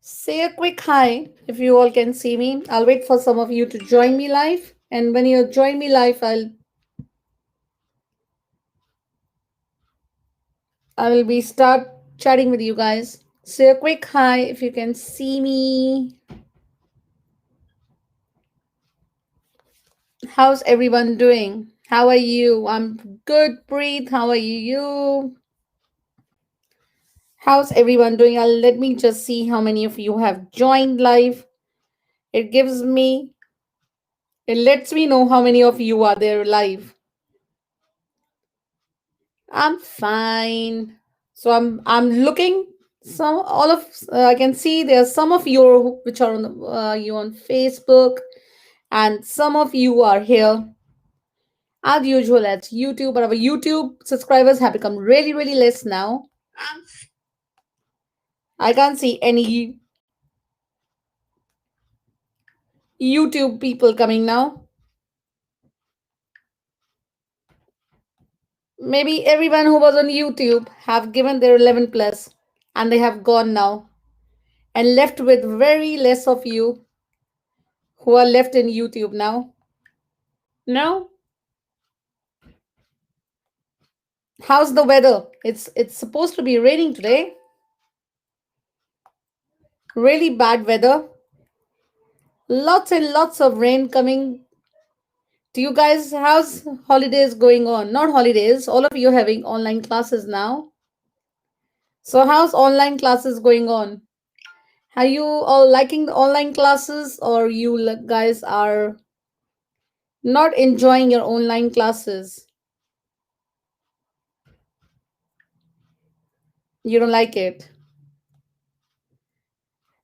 Say a quick hi if you all can see me. I'll wait for some of you to join me live. And when you join me live, I will be start chatting with you guys. Say a quick hi if you can see me. How's everyone doing? How are you? I'm good, Breathe. How are you? How's everyone doing? Let me just see how many of you have joined live. It gives me, it lets me know how many of you are there live. I'm fine. So I'm looking some all of I can see there are some of you which are on you on Facebook, and some of you are here as usual at YouTube. But our YouTube subscribers have become really less now. I can't see any YouTube people coming now. Maybe everyone who was on YouTube have given their 11 plus and they have gone now and left with very less of you who are left in YouTube now. No? How's the weather? It's supposed to be raining today. Really bad weather. Lots and lots of rain coming. To you guys, how's holidays going on? Not holidays, all of you having online classes now. So how's online classes going on? Are you all liking the online classes, or you guys are not enjoying your online classes? You don't like it.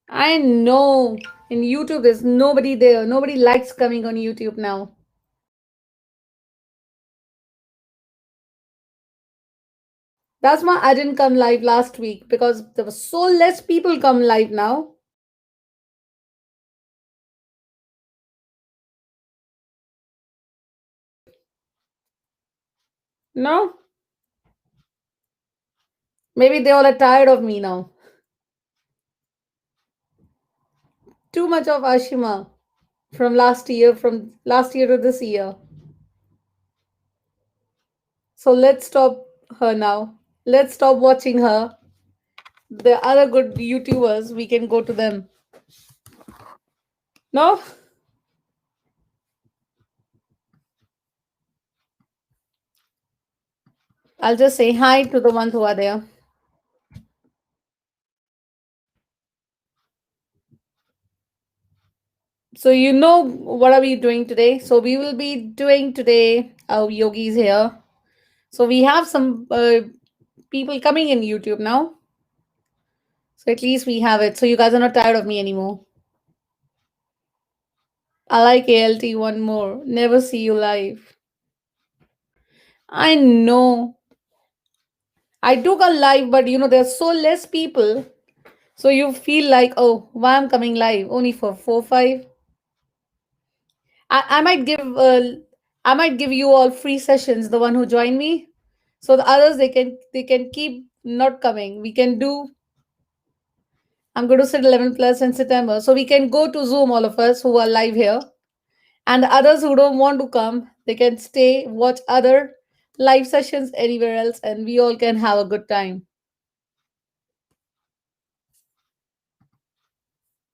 I know in YouTube there's nobody there. Nobody likes coming on YouTube now. That's why I didn't come live last week, because there were so less people come live now. No? Maybe they all are tired of me now. Too much of Ashima from last year to this year. So let's stop her now. Let's stop watching her. The other good YouTubers, we can go to them. No? I'll just say hi to the ones who are there. So you know what are we doing today? So we will be doing today our yogis here. So we have some people coming in YouTube now. So at least we have it. So you guys are not tired of me anymore. I like ALT one more. Never see you live. I know. I do come live, but there's so less people. So you feel like, oh, why I'm coming live? Only for 4, 5. I might give you all free sessions, the one who join me. So the others they can keep not coming. We can do I'm going to sit 11 plus in September. So we can go to Zoom, all of us who are live here. And the others who don't want to come, they can stay, watch other live sessions anywhere else, and we all can have a good time.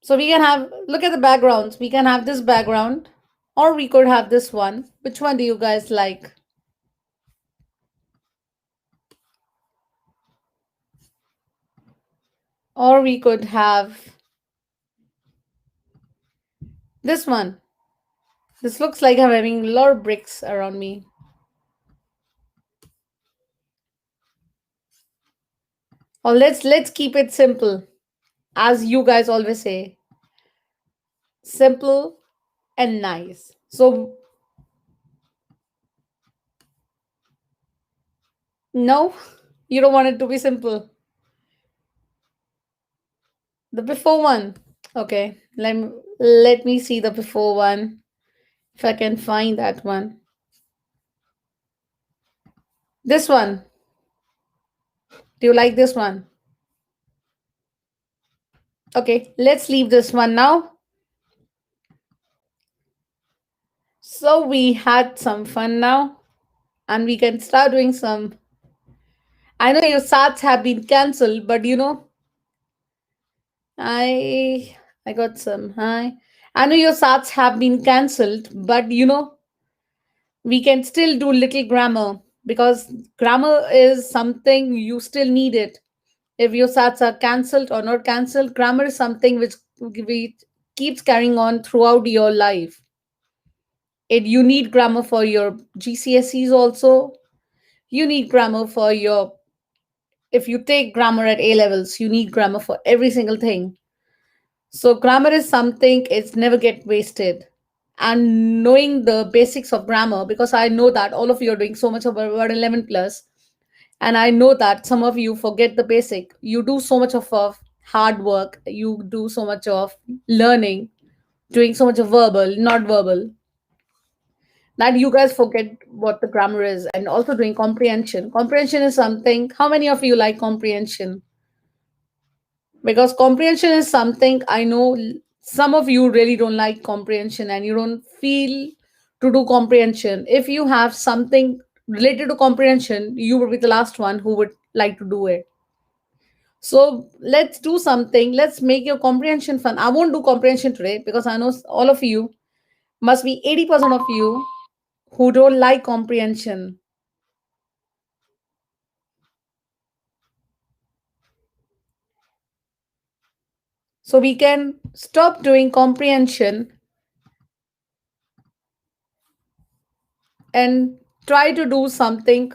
So we can look at the backgrounds. We can have this background, or we could have this one. Which one do you guys like? Or we could have this one. This looks like I'm having a lot of bricks around me. Or let's keep it simple, as you guys always say. Simple and nice. So no, you don't want it to be simple. The before one. Okay, let me see the before one. If I can find that one. This one. Do you like this one? Okay, let's leave this one now. So we had some fun now, and we can start doing some. I know your SATs have been cancelled, but I got some. Hi. I know your SATs have been cancelled, but we can still do little grammar because grammar is something you still need it. If your SATs are cancelled or not cancelled, grammar is something which we keeps carrying on throughout your life. You need grammar for your GCSEs also. You need grammar for your if you take grammar at A levels, you need grammar for every single thing. So grammar is something it's never get wasted. And knowing the basics of grammar, because I know that all of you are doing so much of about 11 plus, and I know that some of you forget the basic. You do so much of hard work, you do so much of learning, doing so much of verbal, not verbal, that you guys forget what the grammar is, and also doing comprehension. Comprehension is something, how many of you like comprehension? Because comprehension is something I know some of you really don't like comprehension and you don't feel to do comprehension. If you have something related to comprehension, you would be the last one who would like to do it. So let's do something. Let's make your comprehension fun. I won't do comprehension today because I know all of you must be 80% of you who don't like comprehension. So we can stop doing comprehension and try to do something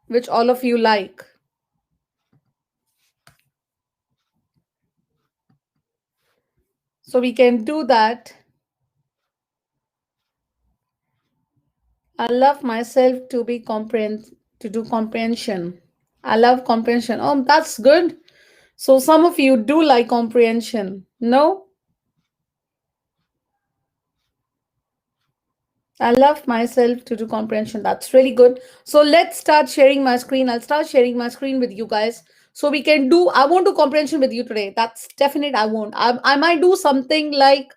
which all of you like. So we can do that. I love myself to be to do comprehension. I love comprehension. Oh, that's good. So some of you do like comprehension. No? I love myself to do comprehension. That's really good. So let's start sharing my screen. I'll start sharing my screen with you guys. So we can do, I won't do comprehension with you today. That's definite. I won't. I might do something like,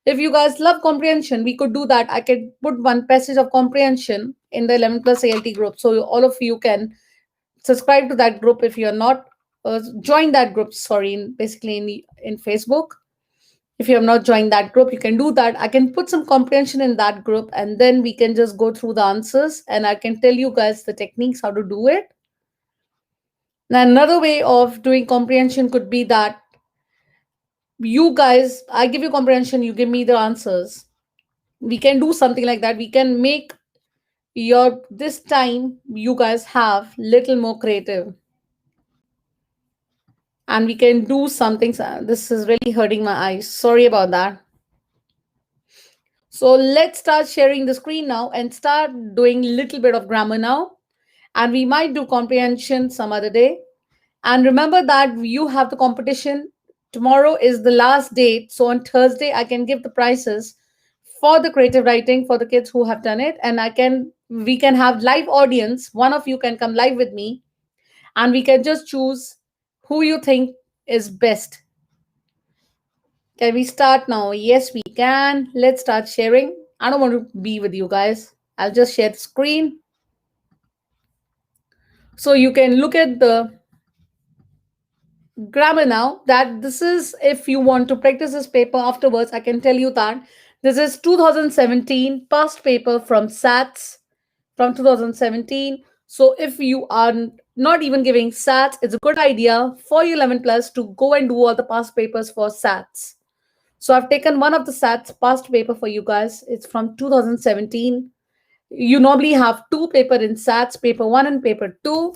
if you guys love comprehension, we could do that. I could put one passage of comprehension in the 11 plus ALT group. So all of you can subscribe to that group if you're not, join that group, sorry, basically in Facebook. If you have not joined that group, you can do that. I can put some comprehension in that group and then we can just go through the answers and I can tell you guys the techniques how to do it. Now, another way of doing comprehension could be that you guys, I give you comprehension, you give me the answers. We can do something like that. We can make your this time you guys have little more creative and we can do something. This is really hurting my eyes, sorry about that. So let's start sharing the screen now and start doing little bit of grammar now, and we might do comprehension some other day. And remember that you have the competition. Tomorrow is the last date, so on Thursday I can give the prizes for the creative writing for the kids who have done it, and we can have live audience. One of you can come live with me and we can just choose who you think is best. Can we start now? Yes, we can. Let's start sharing. I don't want to be with you guys. I'll just share the screen. So you can look at the grammar now. That this is, if you want to practice this paper afterwards, I can tell you that this is 2017 past paper from SATS from 2017. So if you are not even giving SATs, it's a good idea for your 11 plus to go and do all the past papers for SATs. So I've taken one of the SATs past paper for you guys. It's from 2017. You normally have two paper in SATs, paper 1 and paper 2.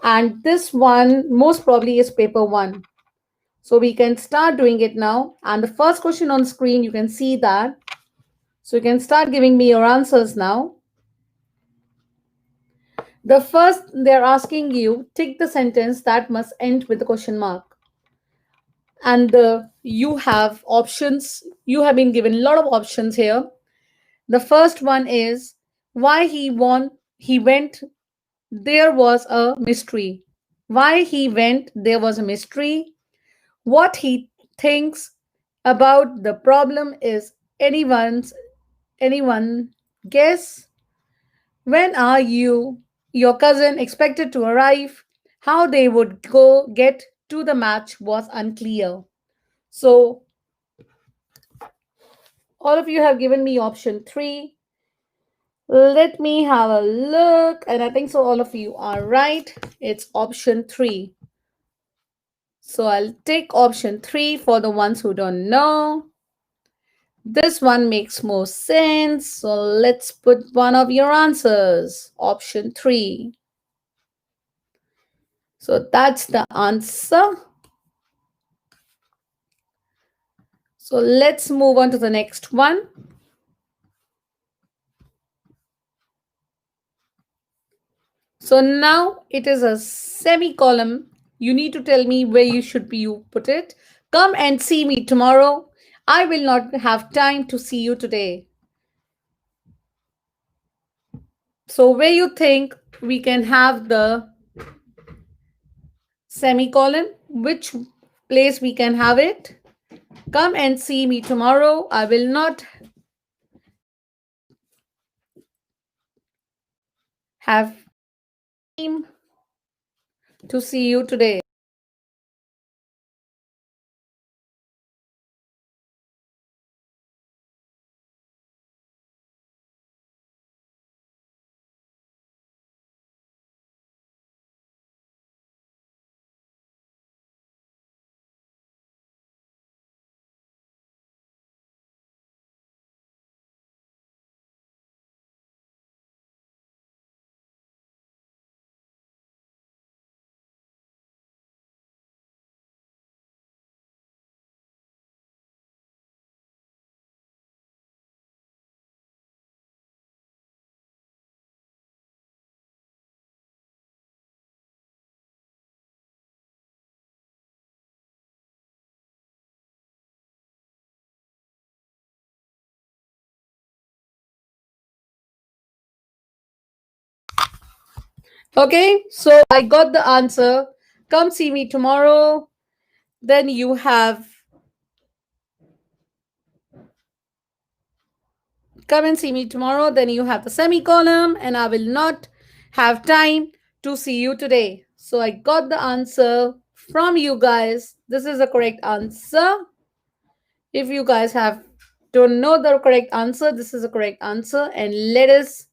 And this one most probably is paper 1. So we can start doing it now. And the first question on screen, you can see that. So you can start giving me your answers now. The first, they're asking you, tick the sentence that must end with a question mark. And you have options. You have been given a lot of options here. The first one is, why he went, there was a mystery. Why he went, there was a mystery. What he thinks about the problem is anyone guess. When are your cousin expected to arrive? How they would go get to the match was unclear. So all of you have given me option 3. Let me have a look. And I think so all of you are right. It's option 3. So I'll take option 3 for the ones who don't know. This one makes more sense. So let's put one of your answers. Option 3. So that's the answer. So let's move on to the next one. So now it is a semicolon. You need to tell me where you put it. Come and see me tomorrow. I will not have time to see you today. So where you think we can have the semicolon, which place we can have it? Come and see me tomorrow. I will not have time to see you today. Okay, so I got the answer. Come see me tomorrow. Then you have come and see me tomorrow. Then you have the semicolon, and I will not have time to see you today. So I got the answer from you guys. This is the correct answer. If you guys have don't know the correct answer, this is the correct answer. And let us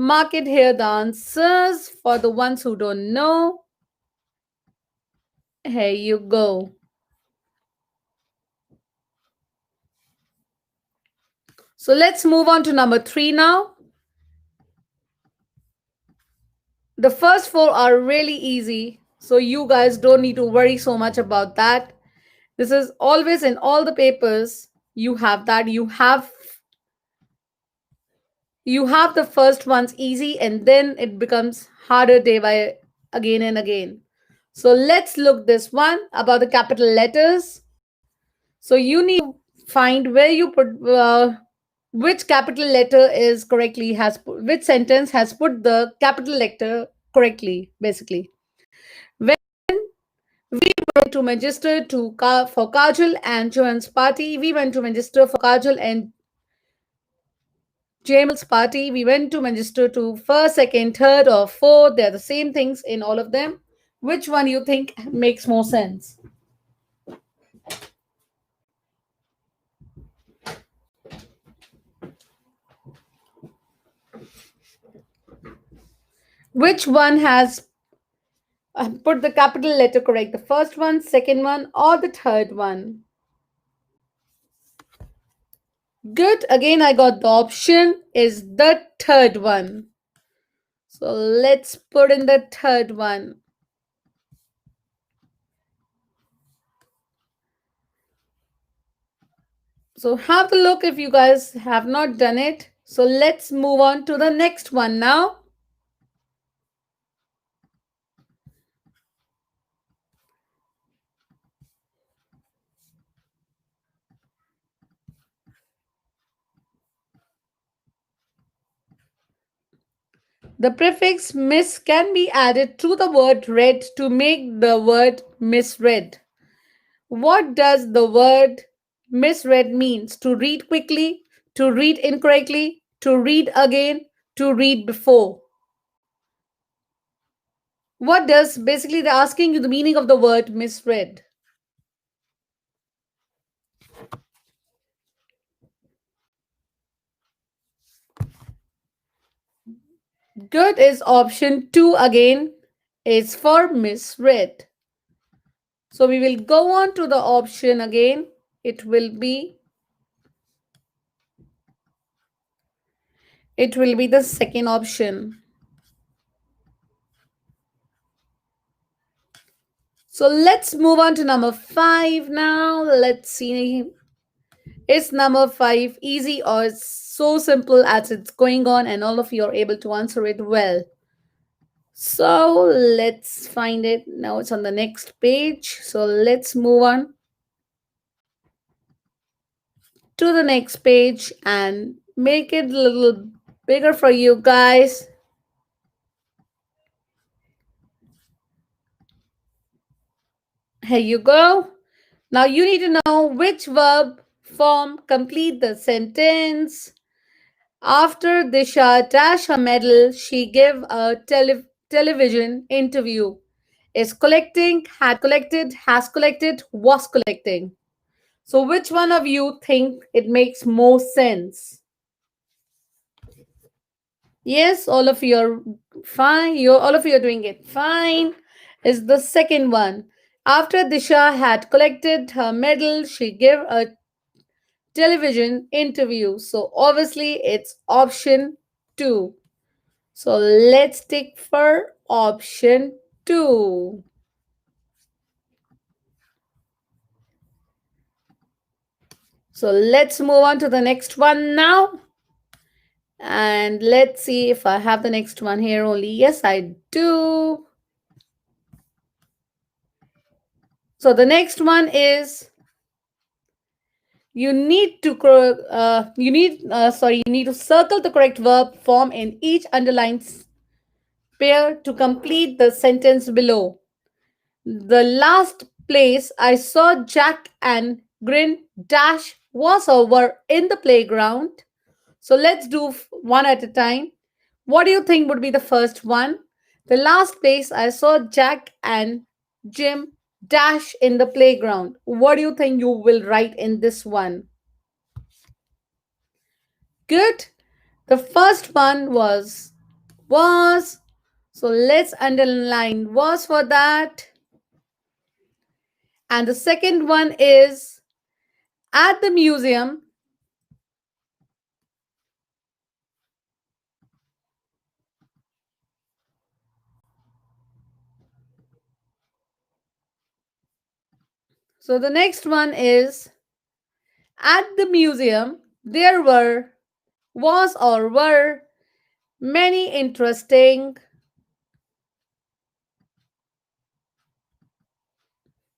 mark it here the answers for the ones who don't know. Here you go. So let's move on to number 3 now. The first 4 are really easy, so you guys don't need to worry so much about that. This is always in all the papers. You have that. You have the first ones easy, and then it becomes harder day by again and again. So let's look this one about the capital letters. So you need to find where you put which capital letter is correctly which sentence has put the capital letter correctly. Basically, when we went to Manchester for Kajal and Joan's party, we went to Manchester for Kajal and Jamal's party. We went to Manchester to first, second, third, or fourth. They're the same things in all of them. Which one you think makes more sense? Which one has put the capital letter correct? The first one, second one, or the third one? Good. Again, I got the option is the third one. So let's put in the third one. So have a look if you guys have not done it. So let's move on to the next one now. The prefix miss can be added to the word read to make the word misread. What does the word misread means? To read quickly, to read incorrectly, to read again, to read before. What does basically they're asking you the meaning of the word misread? Good is option 2 again. Is for misread. So we will go on to the option again. It will be the second option. So let's move on to number 5 now. Let's see. Is number 5 easy or it's so simple as it's going on and all of you are able to answer it well? So let's find it. Now it's on the next page. So let's move on to the next page and make it a little bigger for you guys. Here you go. Now you need to know which verb form complete the sentence. After Disha dash her medal, she gave a television interview. Is collecting, had collected, has collected, was collecting. So which one of you think it makes more sense? Yes, all of you are fine. All of you are doing it fine. Is the second one. After Disha had collected her medal, she gave a television interview. So obviously it's option 2. So let's take for option 2. So let's move on to the next one now. And let's see if I have the next one here only. Yes, I do. So the next one is you need to you need to circle the correct verb form in each underlined pair to complete the sentence below. The last place I saw Jack and Grin dash was over in the playground. So let's do one at a time. What do you think would be the first one? The last place I saw Jack and Jim dash in the playground. What do you think you will write in this one? Good. The first one was. So let's underline was for that. And the second one is at the museum. So the next one is at the museum there was or were many interesting.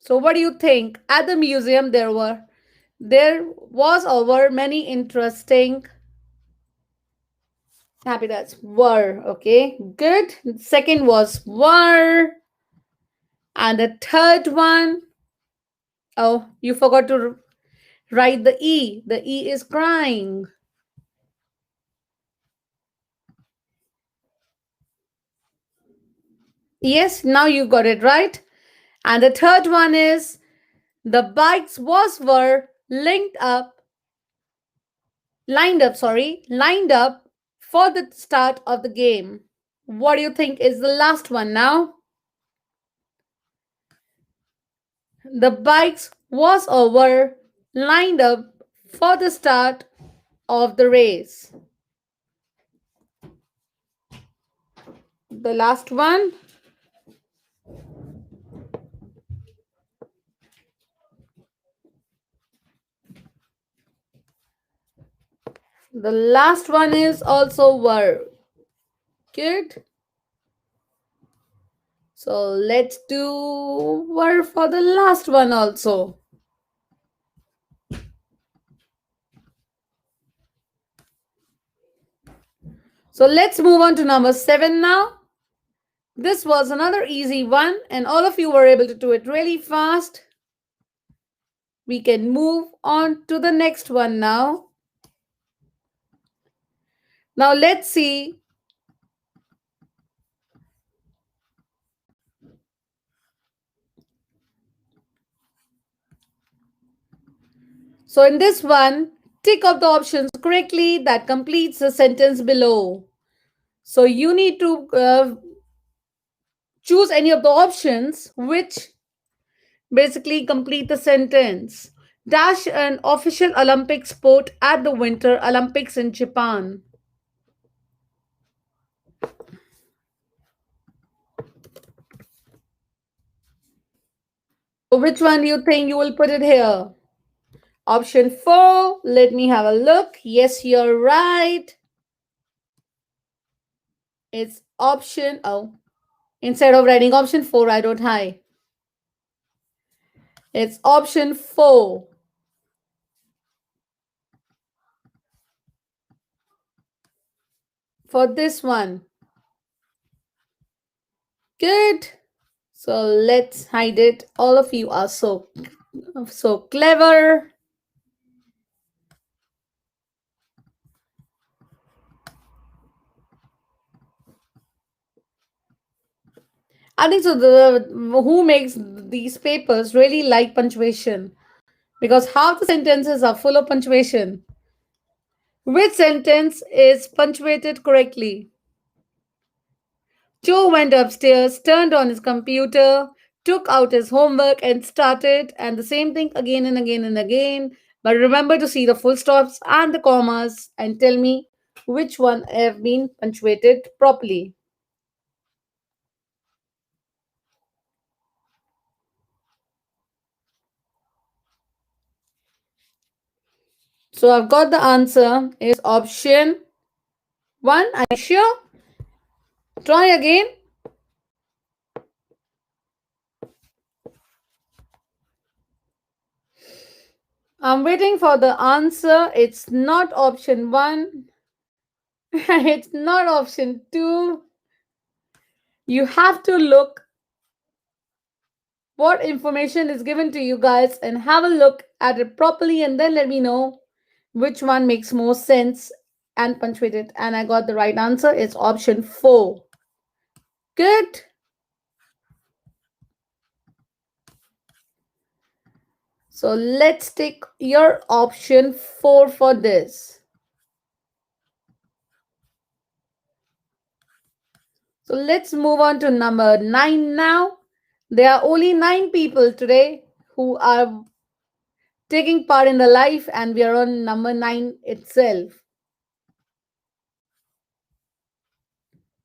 So what do you think? At the museum there was or were many interesting. Happy that's were. Okay, good. Second was were. And the third one, oh, you forgot to write the E. The E is crying. Yes, now you got it right. And the third one is the bikes were lined up for the start of the game. What do you think is the last one now? The bikes was or were lined up for the start of the race. The last one. The last one is also were. Good. So let's do were for the last one also. So let's move on to number 7 now. This was another easy one, and all of you were able to do it really fast. We can move on to the next one now. Now let's see. So in this one, tick off the options correctly that completes the sentence below. So you need to choose any of the options which basically complete the sentence. Dash an official Olympic sport at the Winter Olympics in Japan. So which one do you think you will put it here? Option 4, let me have a look. Yes, you're right. It's option, oh, instead of writing option 4, I wrote high. It's option 4. For this one. Good. So let's hide it. All of you are so clever. I think so. The who makes these papers really like punctuation because half the sentences are full of punctuation. Which sentence is punctuated correctly? Joe went upstairs, turned on his computer, took out his homework, and started, and the same thing again and again and again. But remember to see the full stops and the commas and tell me which one have been punctuated properly. So I've got the answer is option 1. Are you sure? Try again. I'm waiting for the answer. It's not option 1. It's not option 2. You have to look what information is given to you guys and have a look at it properly and then let me know which one makes more sense and punctuate it. And I got the right answer. It's option 4. Good. So let's take your option 4 for this. So let's move on to number 9 now. There are only 9 people today who are taking part in the life, and we are on number 9 itself.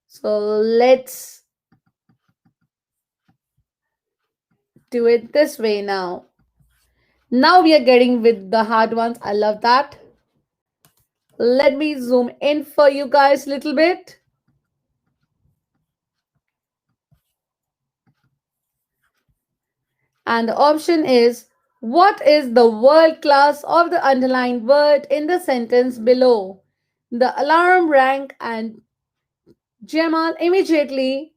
So let's do it this way now. Now we are getting with the hard ones. I love that. Let me zoom in for you guys a little bit. And the option is, what is the word class of the underlined word in the sentence below? The alarm rang and Jamal immediately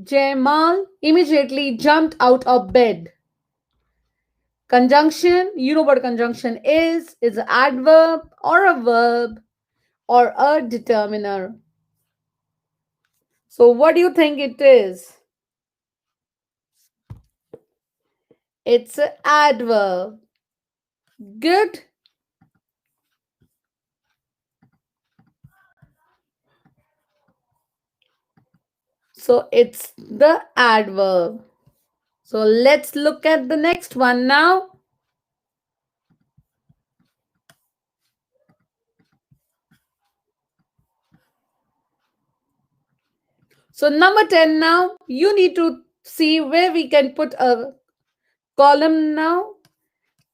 jumped out of bed. Conjunction, you know what conjunction is an adverb or a verb or a determiner. So what do you think it is? It's an adverb. Good. So it's the adverb. So let's look at the next one now. So number 10 now, you need to see where we can put a column now.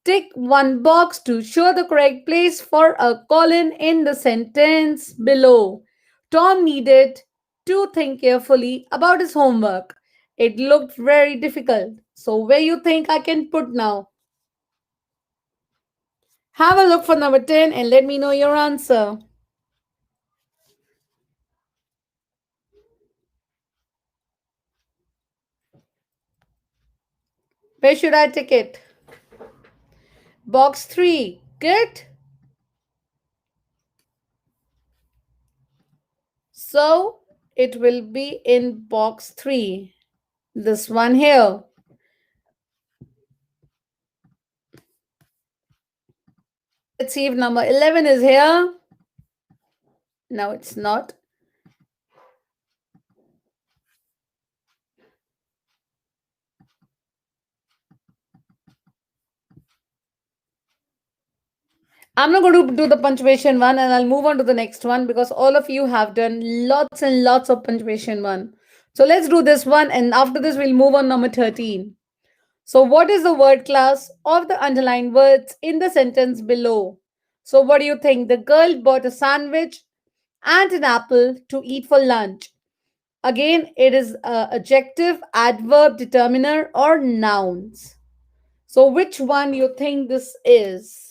Tick one box to show the correct place for a colon in the sentence below. Tom needed to think carefully about his homework. It looked very difficult. So where you think I can put now? Have a look for number 10 and let me know your answer. Where should I take it? Box 3. Good. So it will be in box 3. This one here. Let's see if number 11 is here. No, it's not. I'm not going to do the punctuation one and I'll move on to the next one because all of you have done lots and lots of punctuation one. So let's do this one and after this we'll move on number 13. So what is the word class of the underlined words in the sentence below? So what do you think? The girl bought a sandwich and an apple to eat for lunch. Again, it is adjective, adverb, determiner or nouns. So which one you think this is?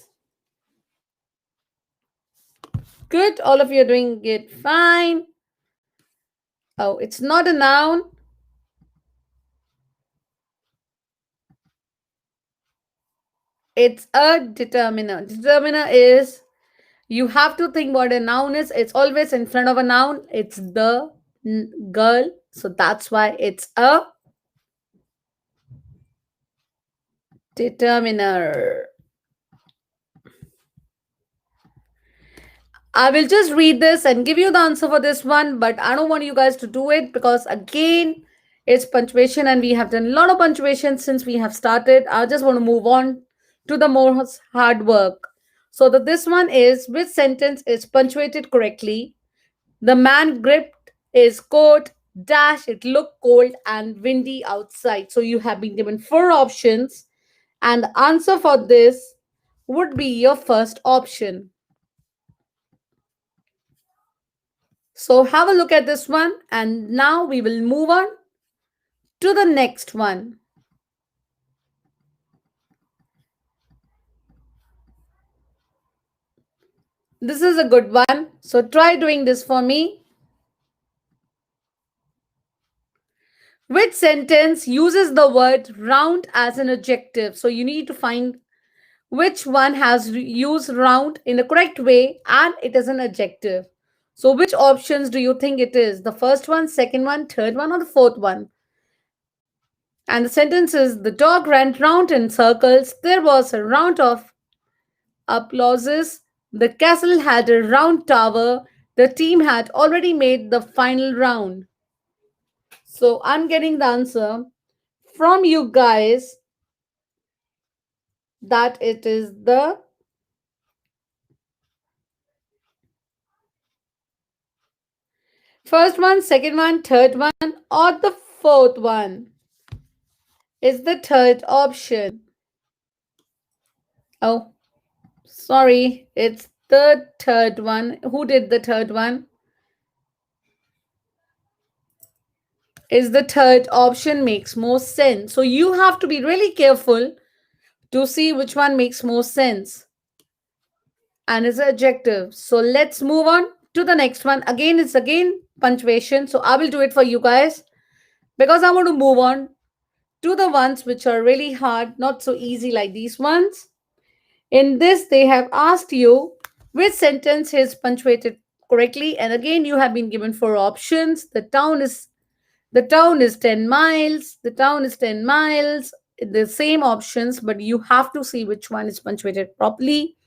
Good. All of you are doing it fine. Oh, it's not a noun. It's a determiner. Determiner is you have to think what a noun is. It's always in front of a noun. It's the girl. So that's why it's a determiner. I will just read this and give you the answer for this one, but I don't want you guys to do it because again, it's punctuation and we have done a lot of punctuation since we have started. I just want to move on to the more hard work. So that this one is which sentence is punctuated correctly? The man gripped his coat, dash, it looked cold and windy outside. So you have been given four options, and the answer for this would be your first option. So have a look at this one, and now we will move on to the next one. This is a good one. So try doing this for me. Which sentence uses the word round as an adjective? So you need to find which one has used round in the correct way and it is an adjective. So which options do you think it is? The first one, second one, third one, or the fourth one? And the sentence is the dog ran round in circles. There was a round of applauses. The castle had a round tower. The team had already made the final round. So I'm getting the answer from you guys that it is the first one, second one, third one, or the fourth one is the third option. Oh, sorry, it's the third one. Who did the third one? Is the third option makes more sense. So you have to be really careful to see which one makes more sense and is an adjective. So let's move on to the next one. Again, it's again punctuation. So I will do it for you guys because I want to move on to the ones which are really hard, not so easy like these ones. In this, they have asked you which sentence is punctuated correctly. And again, you have been given four options. The town is 10 miles. The town is 10 miles. The same options, but you have to see which one is punctuated properly.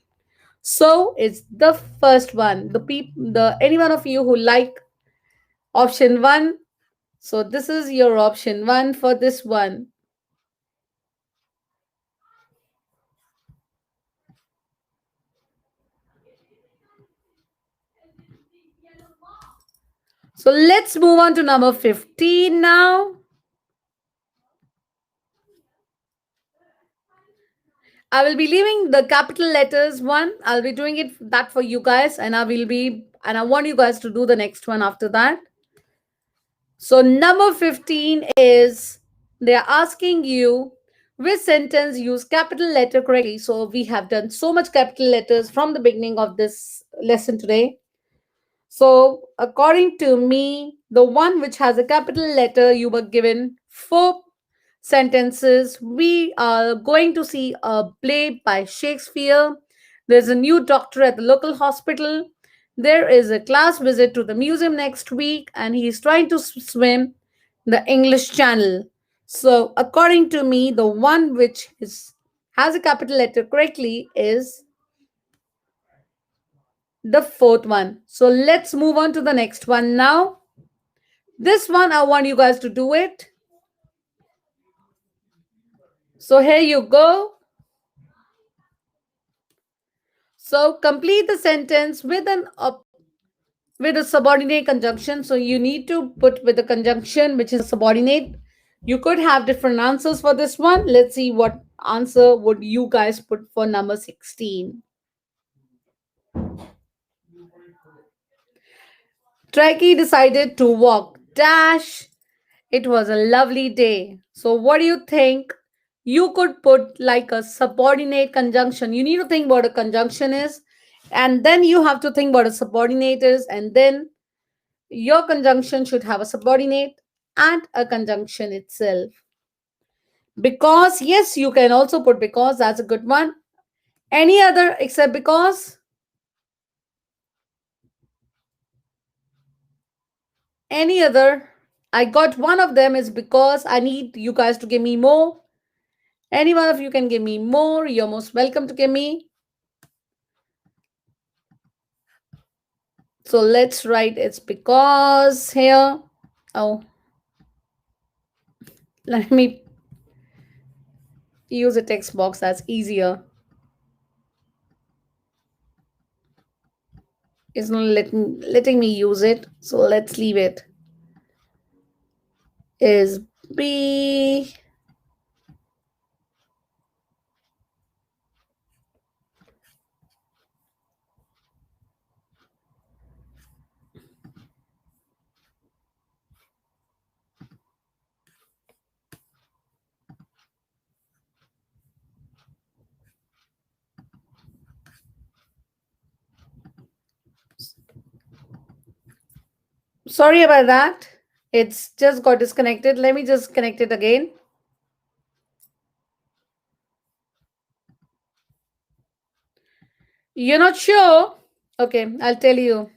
So it's the first one. The any one of you who like option one. So this is your option one for this one. So let's move on to number 15 now. I will be leaving the capital letters one. I'll be doing it that for you guys, and I want you guys to do the next one after that. So number 15 is they're asking you which sentence use capital letter correctly. So we have done so much capital letters from the beginning of this lesson today. So according to me, the one which has a capital letter, you were given four sentences. We are going to see a play by Shakespeare. There's a new doctor at the local hospital. There is a class visit to the museum next week, and he is trying to swim the English Channel. So, according to me, the one which is has a capital letter correctly is the fourth one. So, let's move on to the next one now. This one, I want you guys to do it. So, here you go. So complete the sentence with with a subordinate conjunction. So you need to put with the conjunction which is subordinate. You could have different answers for this one. Let's see what answer would you guys put for number 16. Trekkie decided to walk. Dash. It was a lovely day. So what do you think? You could put like a subordinate conjunction. You need to think what a conjunction is, and then you have to think what a subordinate is, and then your conjunction should have a subordinate and a conjunction itself. Because, yes, you can also put because, that's a good one. Any other except because? Any other? I got one of them is because. I need you guys to give me more. Any one of you can give me more. You're most welcome to give me. So let's write it's because here. Oh, let me use a text box. That's easier. It's not letting me use it. So let's leave it. Is B. Sorry about that. It's just got disconnected. Let me just connect it again. You're not sure? Okay, I'll tell you.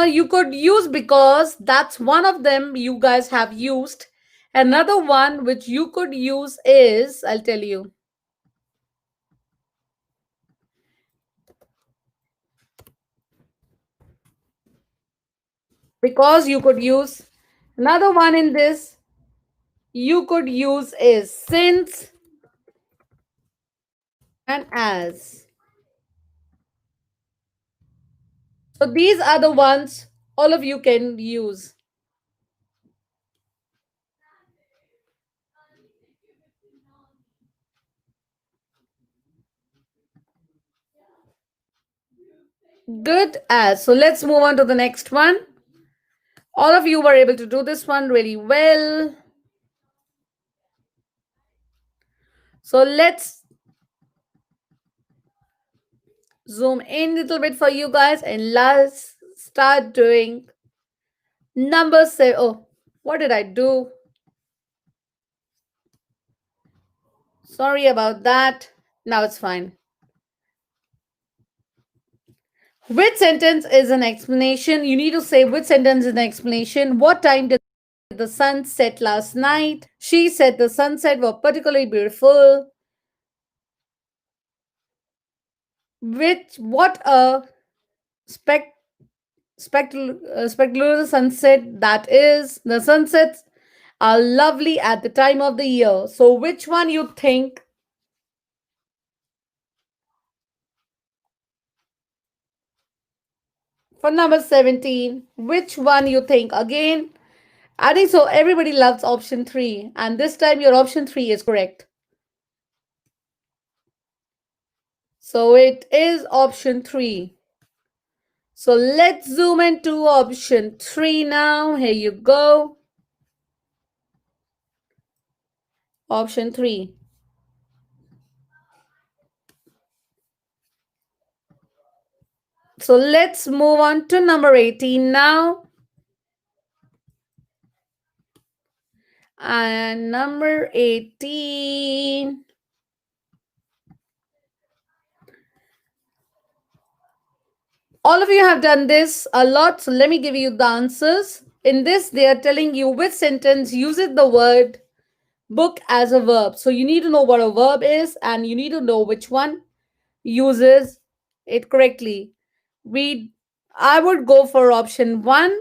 You could use because that's one of them you guys have used. Another one which you could use is, I'll tell you. Because you could use another one in this, you could use is since and as. So these are the ones all of you can use. Good as. So let's move on to the next one. All of you were able to do this one really well. So let's zoom in a little bit for you guys and let's start doing number 7. Oh, what did I do? Sorry about that. Now it's fine. Which sentence is an explanation? You need to say which sentence is an explanation. What time did the sun set last night? She said the sunset was particularly beautiful. What a spectacular sunset that is. The sunsets are lovely at the time of the year. So which one you think? For number 17, which one you think? Again, I think so. Everybody loves option 3. And this time your option 3 is correct. So it is option 3. So let's zoom into option 3 now. Here you go. Option 3. So let's move on to number 18 now. And number 18. All of you have done this a lot, so let me give you the answers. In this, they are telling you which sentence uses the word book as a verb. So you need to know what a verb is and you need to know which one uses it correctly. We I would go for option 1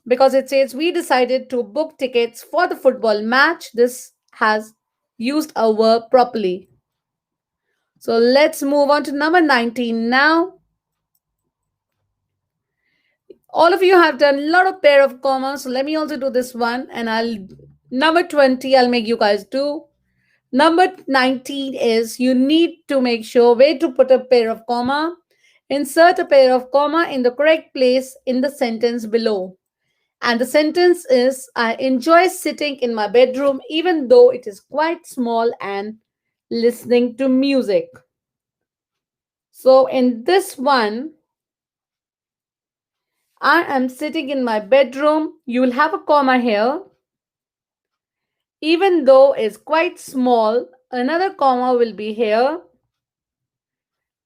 because it says we decided to book tickets for the football match. This has used a verb properly. So let's move on to number 19 now. All of you have done a lot of pair of commas, so let me also do this one, and I'll number 20 I'll make you guys do. Number 19 is you need to make sure where to put a pair of comma. Insert a pair of comma in the correct place in the sentence below. And the sentence is I enjoy sitting in my bedroom even though it is quite small and listening to music. So in this one, I am sitting in my bedroom. You will have a comma here. Even though it's quite small, another comma will be here.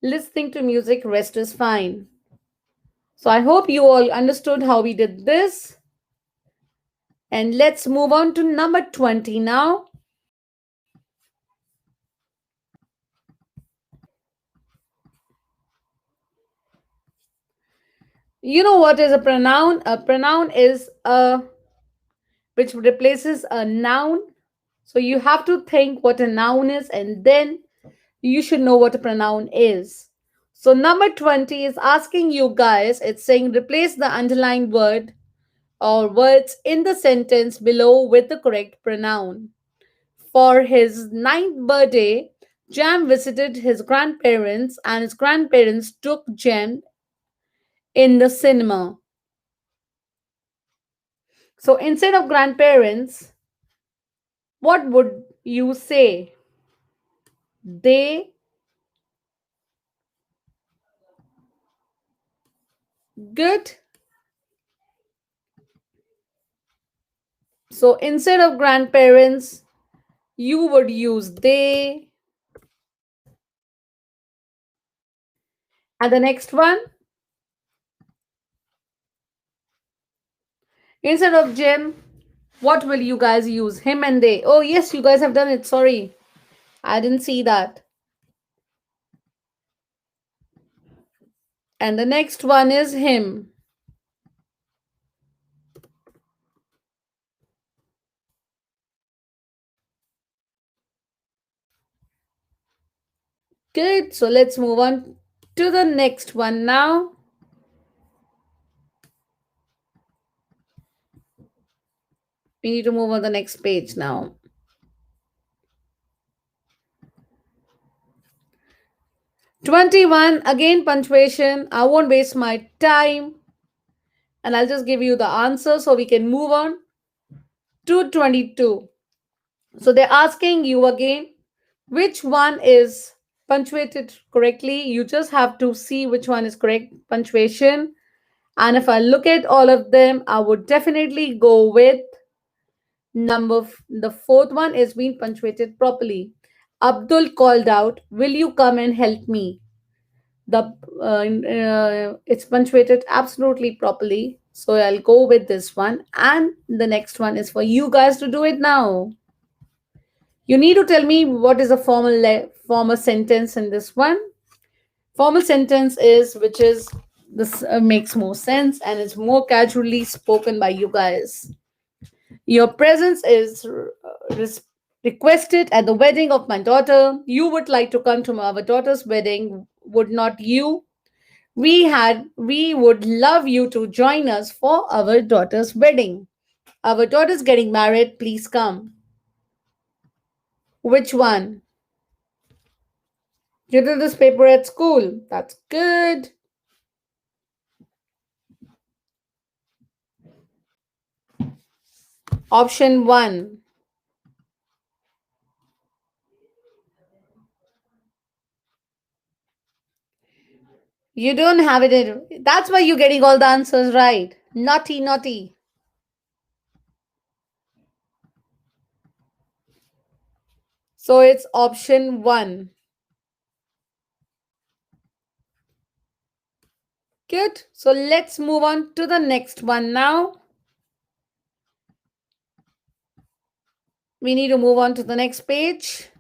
Listening to music, rest is fine. So I hope you all understood how we did this. And let's move on to number 20 now. You know what is a pronoun? A pronoun is a which replaces a noun. So you have to think what a noun is and then you should know what a pronoun is. So number 20 is asking you guys, it's saying replace the underlined word or words in the sentence below with the correct pronoun. For his ninth birthday, Jam visited his grandparents and his grandparents took Jam in the cinema. So instead of grandparents, what would you say? They, good. So instead of grandparents, you would use they. And the next one, instead of Jim, what will you guys use? Him and they. Oh, yes, you guys have done it. Sorry, I didn't see that. And the next one is him. Good. So let's move on to the next one now. We need to move on the next page now. 21, again punctuation. I won't waste my time and I'll just give you the answer so we can move on to 22. So they're asking you again which one is punctuated correctly. You just have to see which one is correct punctuation. And if I look at all of them, I would definitely go with the fourth one is being punctuated properly. Abdul called out, will you come and help me? It's punctuated absolutely properly. So I'll go with this one. And the next one is for you guys to do it now. You need to tell me what is a formal sentence in this one. Formal sentence is which is this makes more sense and it's more casually spoken by you guys. Your presence is requested at the wedding of my daughter. You would like to come to our daughter's wedding, would not you? We would love you to join us for our daughter's wedding. Our daughter's getting married, please come. Which one? You did this paper at school. That's good. Option 1. You don't have it in. That's why you're getting all the answers right. Naughty, naughty. So it's option one. Good. So let's move on to the next one now. We need to move on to the next page.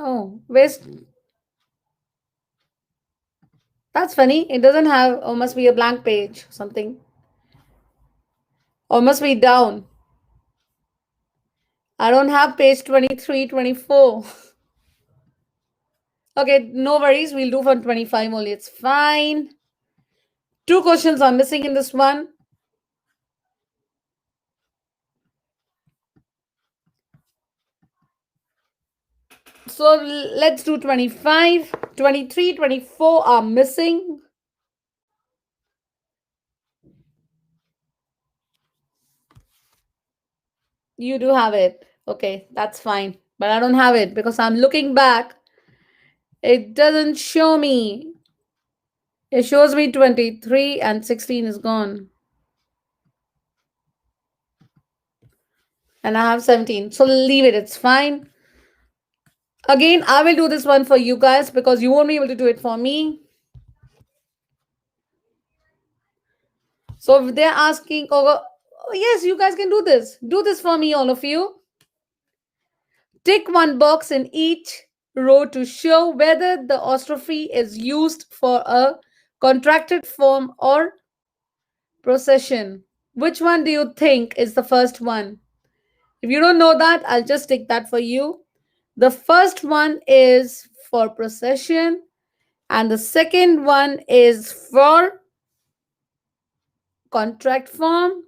Oh, where's that's funny. It doesn't have, or must be a blank page, something. Or must be down. I don't have page 23, 24. Okay, no worries. We'll do from 25 only. It's fine. Two questions are missing in this one. So let's do 25. 23, 24 are missing. You do have it. Okay, that's fine. But I don't have it because I'm looking back. It doesn't show me. It shows me 23 and 16 is gone. And I have 17. So leave it. It's fine. Again, I will do this one for you guys because you won't be able to do it for me. So if they're asking, oh, yes, you guys can do this. Do this for me, all of you. Tick one box in each row to show whether the apostrophe is used for a contracted form or procession. Which one do you think is the first one? If you don't know that, I'll just take that for you. The first one is for procession, and the second one is for contract form.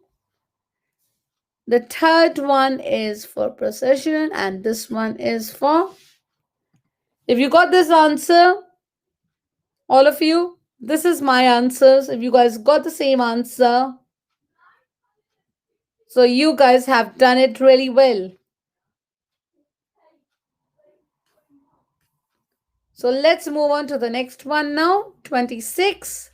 The third one is for procession, and this one is for. If you got this answer, all of you, this is my answers. If you guys got the same answer, so you guys have done it really well. So let's move on to the next one now. 26.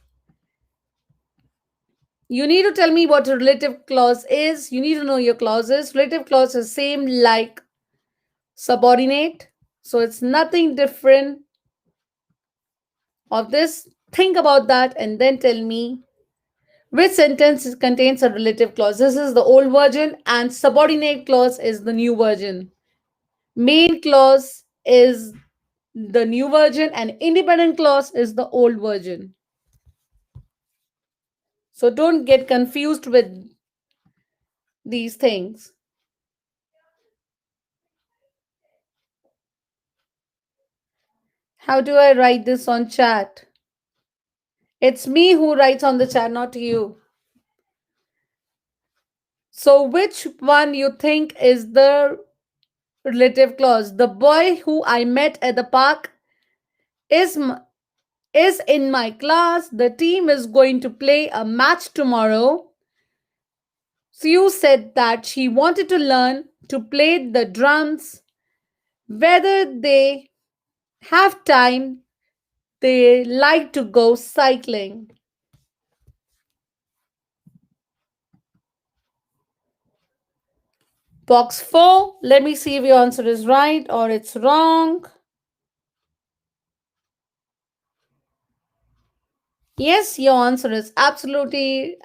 You need to tell me what a relative clause is. You need to know your clauses. Relative clause is same like subordinate. So it's nothing different of this. Think about that and then tell me which sentence contains a relative clause. This is the old version and subordinate clause is the new version. Main clause is the new version and independent clause is the old version. So don't get confused with these things. How do I write this on chat? It's me who writes on the chat, not you. So which one you think is the relative clause? The boy who I met at the park is is in my class. The team is going to play a match tomorrow. Sue said that she wanted to learn to play the drums. Whether they have time, they like to go cycling. Box 4. Let me see if your answer is right or it's wrong. Yes, your answer is absolutely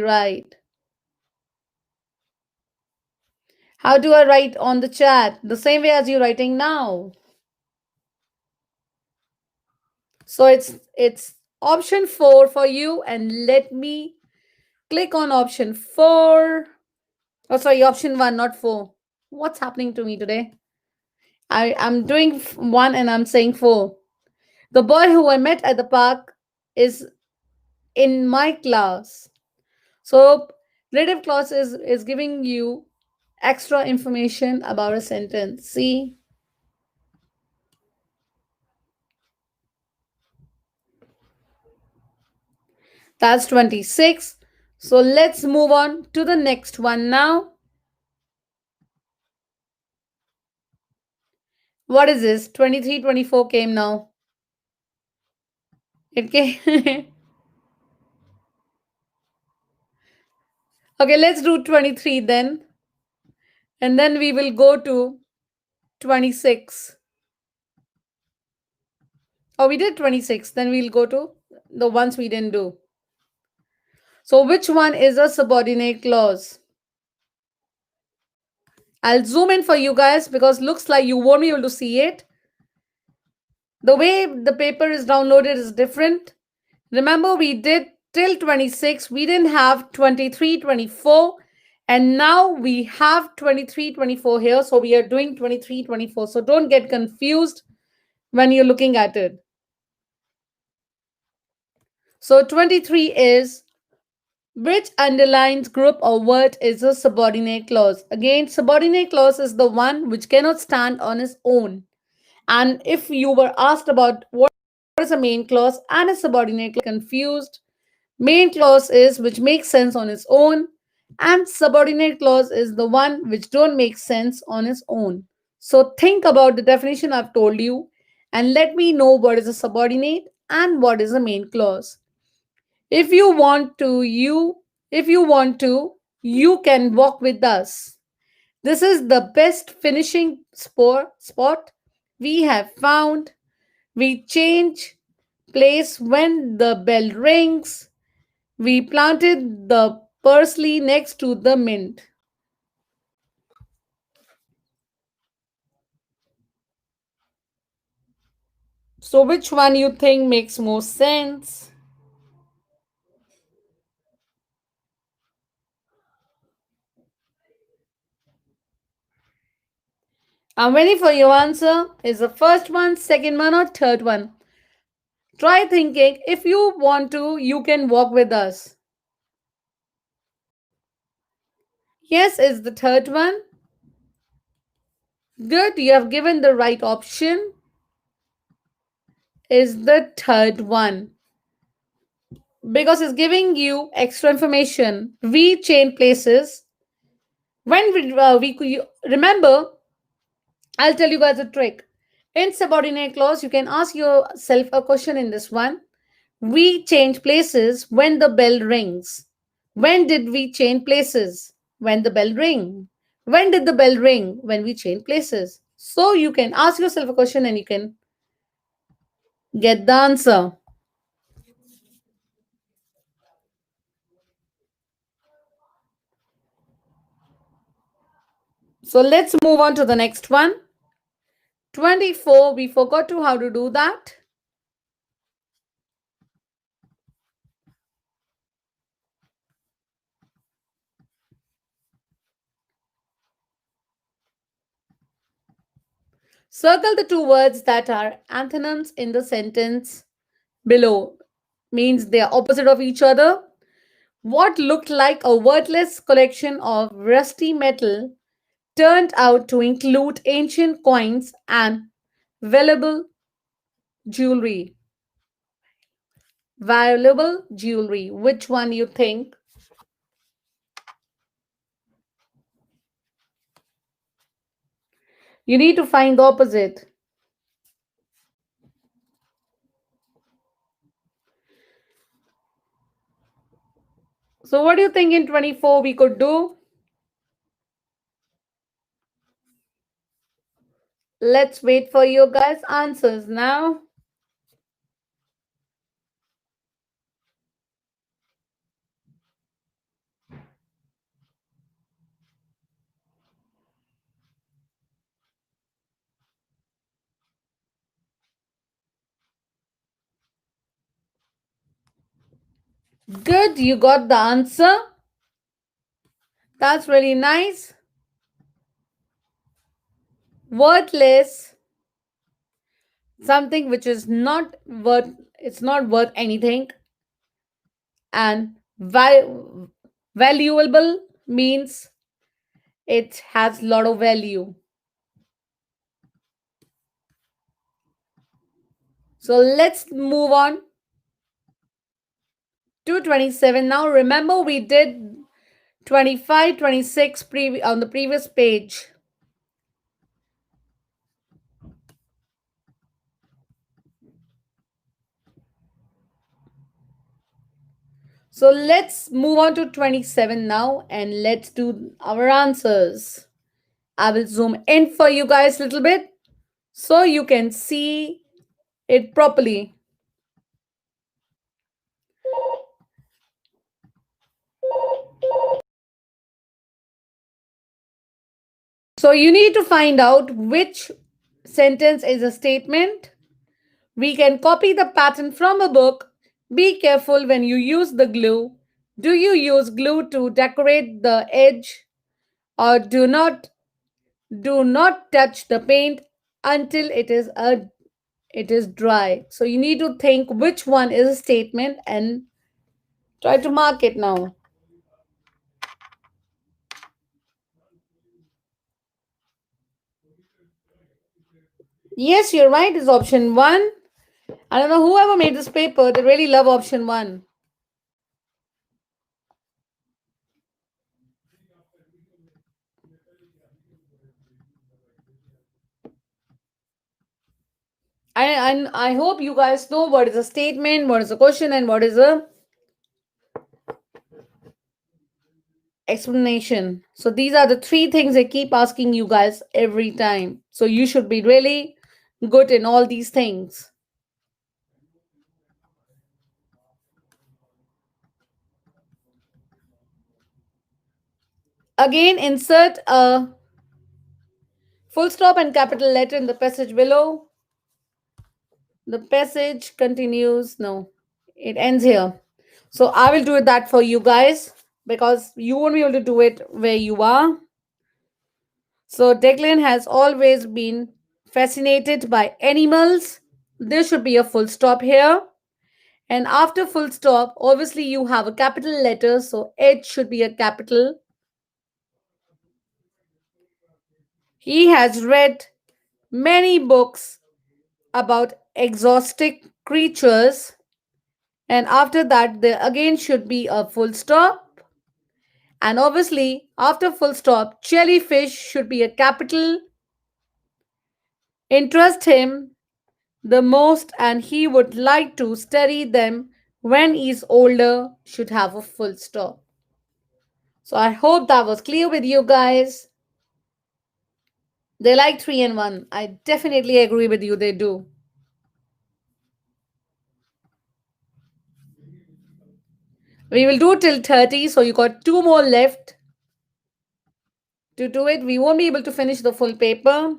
right. How do I write on the chat? The same way as you're writing now. So it's option 4 for you, and let me click on option 4. Oh, sorry, option 1, not 4. What's happening to me today? I'm doing 1 and I'm saying 4. The boy who I met at the park is in my class. So relative clause is giving you extra information about a sentence. See? That's 26. So let's move on to the next one now. What is this? 23, 24 came now. It came. Okay, let's do 23 then. And then we will go to 26. Oh, we did 26. Then we'll go to the ones we didn't do. So, which one is a subordinate clause? I'll zoom in for you guys because looks like you won't be able to see it. The way the paper is downloaded is different. Remember, we did till 26. We didn't have 23, 24. And now we have 23, 24 here. So we are doing 23, 24. So don't get confused when you're looking at it. So 23 is which underlined group or word is a subordinate clause. Again, subordinate clause is the one which cannot stand on its own. And if you were asked about what is a main clause and a subordinate clause, confused. Main clause is which makes sense on its own, and subordinate clause is the one which don't make sense on its own. So think about the definition I've told you and let me know what is a subordinate and what is a main clause. If you want to, you can walk with us. This is the best finishing spot we have found. We change place when the bell rings. We planted the parsley next to the mint. So which one you think makes more sense? I'm waiting for your answer. Is the first one, second one, or third one? Try thinking. If you want to, you can walk with us. Yes, is the third one. Good, you have given the right option. Is the third one. Because it's giving you extra information. We change places. When we remember, I'll tell you guys a trick. In subordinate clause, you can ask yourself a question in this one. We change places when the bell rings. When did we change places? When the bell ring. When did the bell ring? When we change places. So you can ask yourself a question and you can get the answer. So let's move on to the next one. 24, we forgot to how to do that. Circle the two words that are antonyms in the sentence below. Means they are opposite of each other. What looked like a worthless collection of rusty metal turned out to include ancient coins and valuable jewelry. Valuable jewelry. Which one you think? You need to find the opposite. So what do you think in 24 we could do? Let's wait for your guys' answers now. Good, you got the answer. That's really nice. Worthless, something which is not worth, it's not worth anything. And valuable means it has a lot of value. So let's move on to 27. Now remember we did 25, 26 on the previous page. So let's move on to 27 now and let's do our answers. I will zoom in for you guys a little bit so you can see it properly. So you need to find out which sentence is a statement. We can copy the pattern from a book. Be careful when you use the glue. Do you use glue to decorate the edge, or do not touch the paint until it is dry. So you need to think which one is a statement and try to mark it now. Yes, you're right. It's option one. I don't know whoever made this paper. They really love option one. I hope you guys know what is a statement, what is a question, and what is a explanation. So these are the three things I keep asking you guys every time. So you should be really good in all these things. Again, insert a full stop and capital letter in the passage below. The passage continues. No, it ends here. So I will do that for you guys because you won't be able to do it where you are. So Declan has always been fascinated by animals. There should be a full stop here. And after full stop, obviously you have a capital letter, so H should be a capital. He has read many books about exotic creatures. And after that, there again should be a full stop. And obviously, after full stop, jellyfish should be a capital. Interest him the most, and he would like to study them when he's older, should have a full stop. So I hope that was clear with you guys. They like 3 and 1. I definitely agree with you, they do. We will do till 30, so you got two more left to do it. We won't be able to finish the full paper.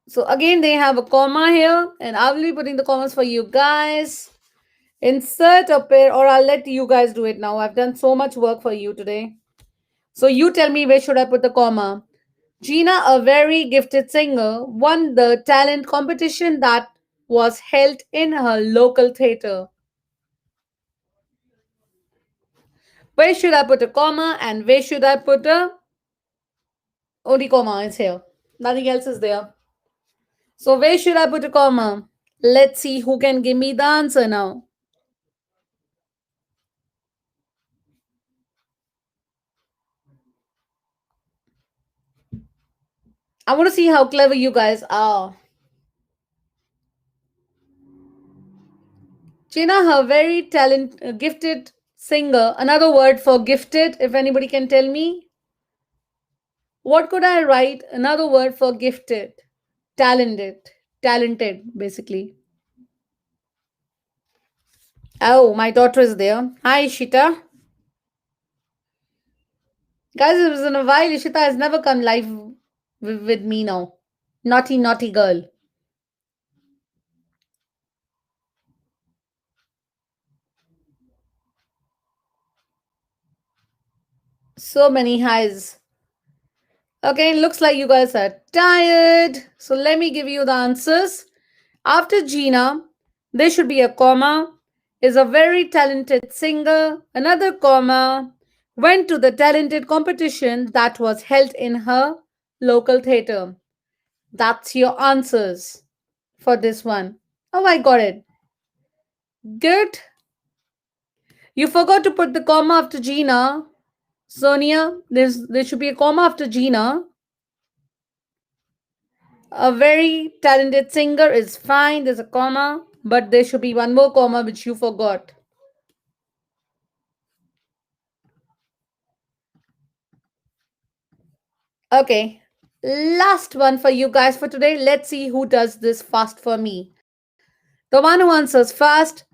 So again, they have a comma here, and I will be putting the commas for you guys. Insert a pair, or I'll let you guys do it now. I've done so much work for you today. So you tell me where should I put the comma. Gina, a very gifted singer, won the talent competition that was held in her local theater. Where should I put a comma and where should I put a only comma is here. Nothing else is there. So where should I put a comma? Let's see who can give me the answer now. I want to see how clever you guys are. Gina, her very gifted singer. Another word for gifted, if anybody can tell me. What could I write? Another word for gifted. Talented. Talented, basically. Oh, my daughter is there. Hi, Ishita. Guys, it was in a while. Ishita has never come live with me now. Naughty, naughty girl. So many highs. Okay, looks like you guys are tired. So let me give you the answers. After Gina, there should be a comma. Is a very talented singer. Another comma. Went to the talented competition that was held in her local theater. That's your answers for this one. Oh, I got it. Good. You forgot to put the comma after Gina. Sonia, there should be a comma after Gina. A very talented singer is fine. There's a comma. But there should be one more comma which you forgot. Okay. Last one for you guys for today. Let's see who does this fast for me. The one who answers fast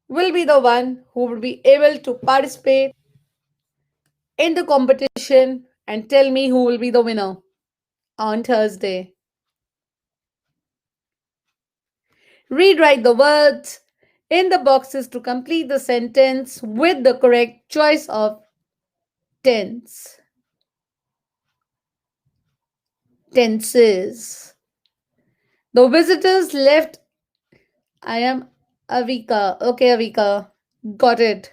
will be the one who will be able to participate in the competition and tell me who will be the winner on Thursday. Rewrite the words in the boxes to complete the sentence with the correct choice of tense. Tenses. The visitors left. I am Avika. Okay, Avika. Got it.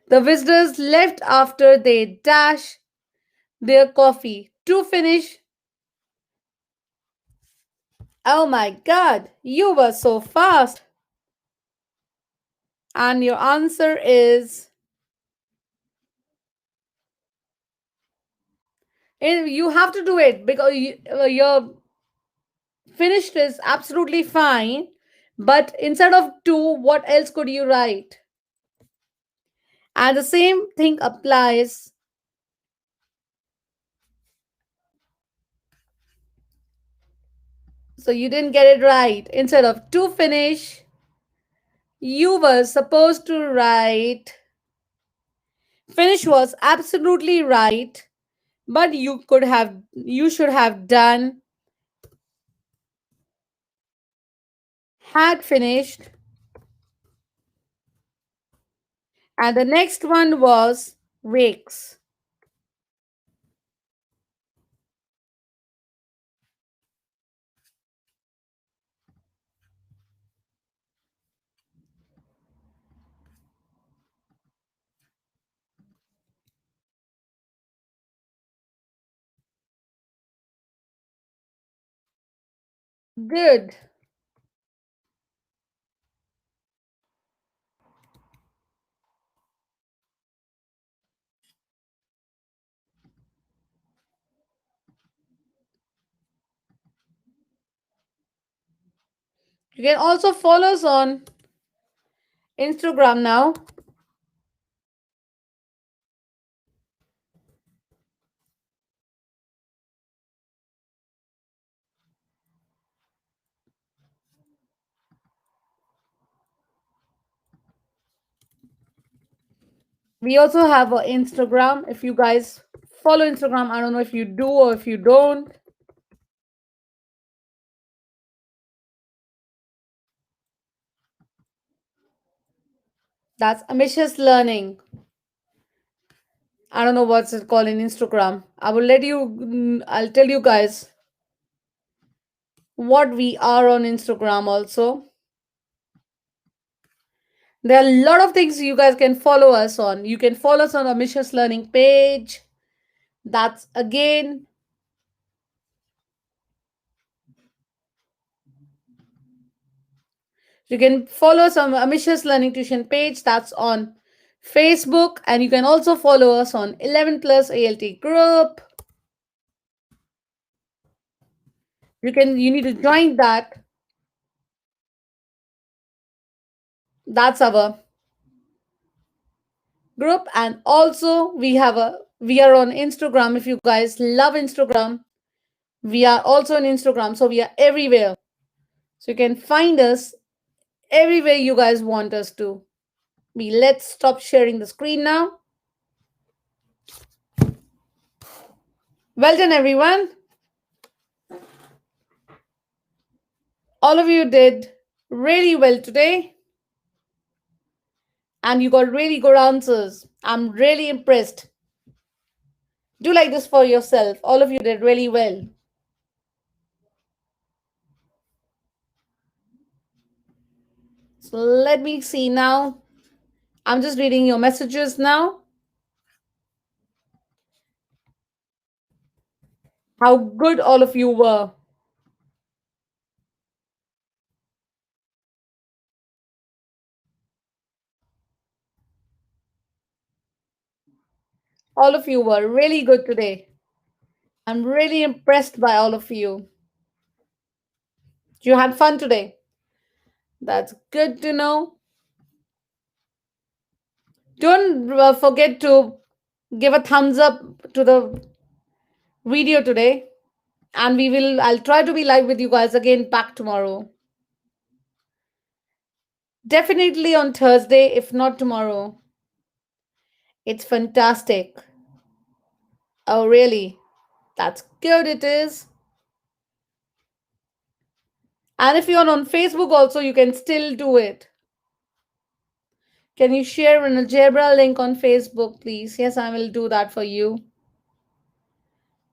The visitors left after they dash their coffee to finish. Oh my god, you were so fast. And your answer is you have to do it because your finished is absolutely fine. But instead of two, what else could you write? And the same thing applies. So you didn't get it right. Instead of to finish, you were supposed to write. Finish was absolutely right, but you should have done had finished. And the next one was wakes. Good. You can also follow us on Instagram now. We also have a Instagram. If you guys follow Instagram, I don't know if you do or if you don't. That's ambitious learning. I don't know what's it called in Instagram. I'll tell you guys what we are on Instagram also. There are a lot of things you guys can follow us on. You can follow us on our ambitious learning page. That's again, you can follow us on ambitious learning tuition page. That's on Facebook. And you can also follow us on 11 plus ALT group. You need to join that. That's our group. And also we are on Instagram. If you guys love Instagram, we are also on Instagram. So we are everywhere. So you can find us everywhere you guys want us to be. Let's stop sharing the screen now. Well done, everyone. All of you did really well today. And you got really good answers. I'm really impressed. Do like this for yourself. All of you did really well. So let me see now. I'm just reading your messages now. How good all of you were. All of you were really good today. I'm really impressed by all of you. You had fun today. That's good to know. Don't forget to give a thumbs up to the video today. And I'll try to be live with you guys again back tomorrow. Definitely on Thursday, if not tomorrow. It's fantastic. Oh, really? That's good, it is. And if you're on Facebook also, you can still do it. Can you share an algebra link on Facebook, please? Yes, I will do that for you.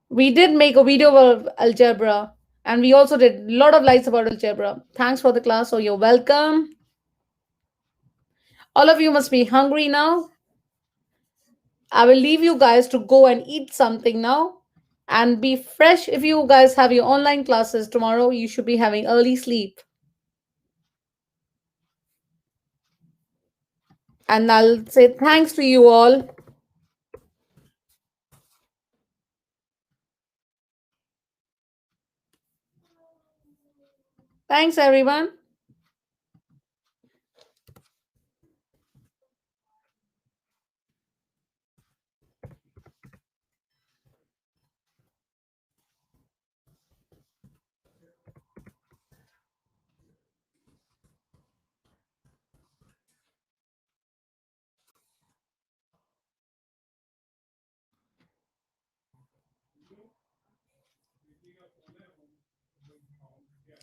We did make a video of algebra, and we also did a lot of lights about algebra. Thanks for the class, so you're welcome. All of you must be hungry now. I will leave you guys to go and eat something now and be fresh. If you guys have your online classes tomorrow, you should be having early sleep. And I'll say thanks to you all. Thanks, everyone.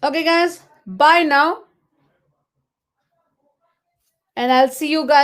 Okay, guys. Bye now. And I'll see you guys